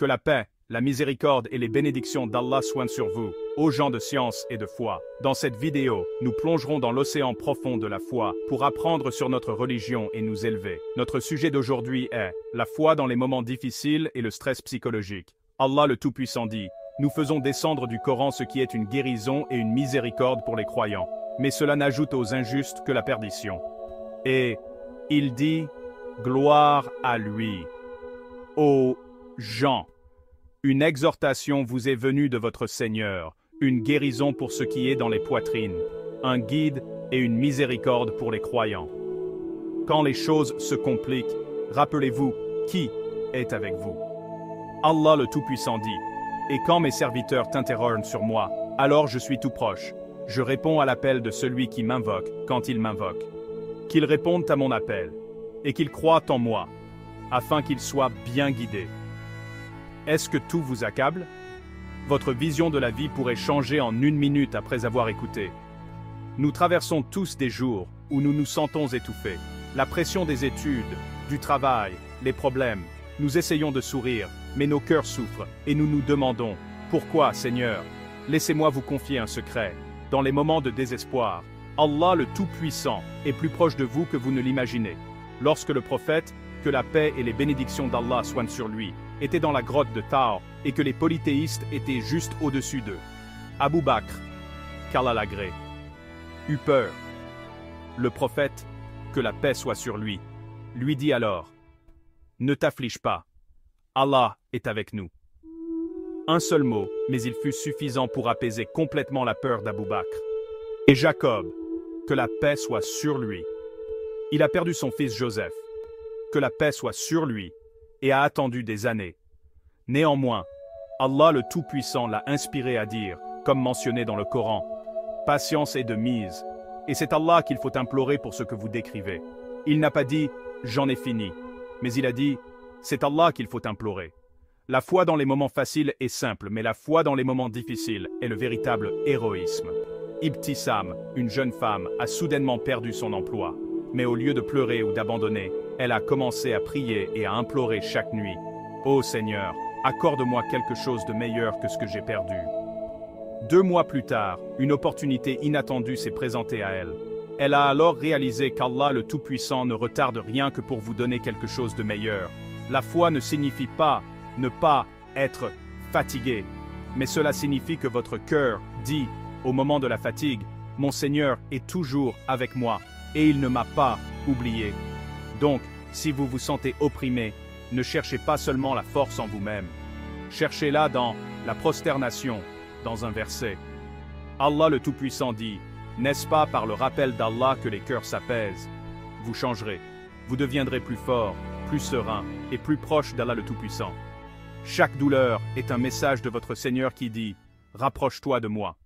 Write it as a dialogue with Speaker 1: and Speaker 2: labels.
Speaker 1: Que la paix, la miséricorde et les bénédictions d'Allah soient sur vous, ô gens de science et de foi. Dans cette vidéo, nous plongerons dans l'océan profond de la foi pour apprendre sur notre religion et nous élever. Notre sujet d'aujourd'hui est la foi dans les moments difficiles et le stress psychologique. Allah le Tout-Puissant dit: nous faisons descendre du Coran ce qui est une guérison et une miséricorde pour les croyants, mais cela n'ajoute aux injustes que la perdition. Et il dit: gloire à lui. Ô gens, une exhortation vous est venue de votre Seigneur, une guérison pour ce qui est dans les poitrines, un guide et une miséricorde pour les croyants. Quand les choses se compliquent, rappelez-vous qui est avec vous. Allah le Tout-Puissant dit: et quand mes serviteurs t'interrogent sur moi, alors je suis tout proche. Je réponds à l'appel de celui qui m'invoque quand il m'invoque. Qu'ils répondent à mon appel, et qu'ils croient en moi, afin qu'ils soient bien guidés. Est-ce que tout vous accable? Votre vision de la vie pourrait changer en une minute après avoir écouté. Nous traversons tous des jours où nous nous sentons étouffés. La pression des études, du travail, les problèmes. Nous essayons de sourire, mais nos cœurs souffrent, et nous nous demandons: pourquoi, Seigneur? Laissez-moi vous confier un secret. Dans les moments de désespoir, Allah le Tout-Puissant est plus proche de vous que vous ne l'imaginez. Lorsque le prophète, que la paix et les bénédictions d'Allah soient sur lui, était dans la grotte de Thar, et que les polythéistes étaient juste au-dessus d'eux, Abu Bakr, qu'Allah l'agrée, eut peur. Le prophète, que la paix soit sur lui, lui dit alors: ne t'afflige pas, Allah est avec nous. Un seul mot, mais il fut suffisant pour apaiser complètement la peur d'Abu Bakr. Et Jacob, que la paix soit sur lui. Il a perdu son fils Joseph, que la paix soit sur lui, et a attendu des années. Néanmoins, Allah le Tout-Puissant l'a inspiré à dire, comme mentionné dans le Coran: patience est de mise, et c'est Allah qu'il faut implorer pour ce que vous décrivez. Il n'a pas dit: j'en ai fini, mais il a dit: c'est Allah qu'il faut implorer. La foi dans les moments faciles est simple, mais la foi dans les moments difficiles est le véritable héroïsme. Ibtissam, une jeune femme, a soudainement perdu son emploi. Mais au lieu de pleurer ou d'abandonner, elle a commencé à prier et à implorer chaque nuit: ô Seigneur, accorde-moi quelque chose de meilleur que ce que j'ai perdu. 2 mois plus tard, une opportunité inattendue s'est présentée à elle. Elle a alors réalisé qu'Allah le Tout-Puissant ne retarde rien que pour vous donner quelque chose de meilleur. La foi ne signifie pas ne pas être fatigué, mais cela signifie que votre cœur dit, au moment de la fatigue: mon Seigneur est toujours avec moi, et il ne m'a pas oublié. Donc, si vous vous sentez opprimé, ne cherchez pas seulement la force en vous-même. Cherchez-la dans la prosternation, dans un verset. Allah le Tout-Puissant dit: n'est-ce pas par le rappel d'Allah que les cœurs s'apaisent? Vous changerez, vous deviendrez plus fort, plus serein et plus proche d'Allah le Tout-Puissant. Chaque douleur est un message de votre Seigneur qui dit: rapproche-toi de moi.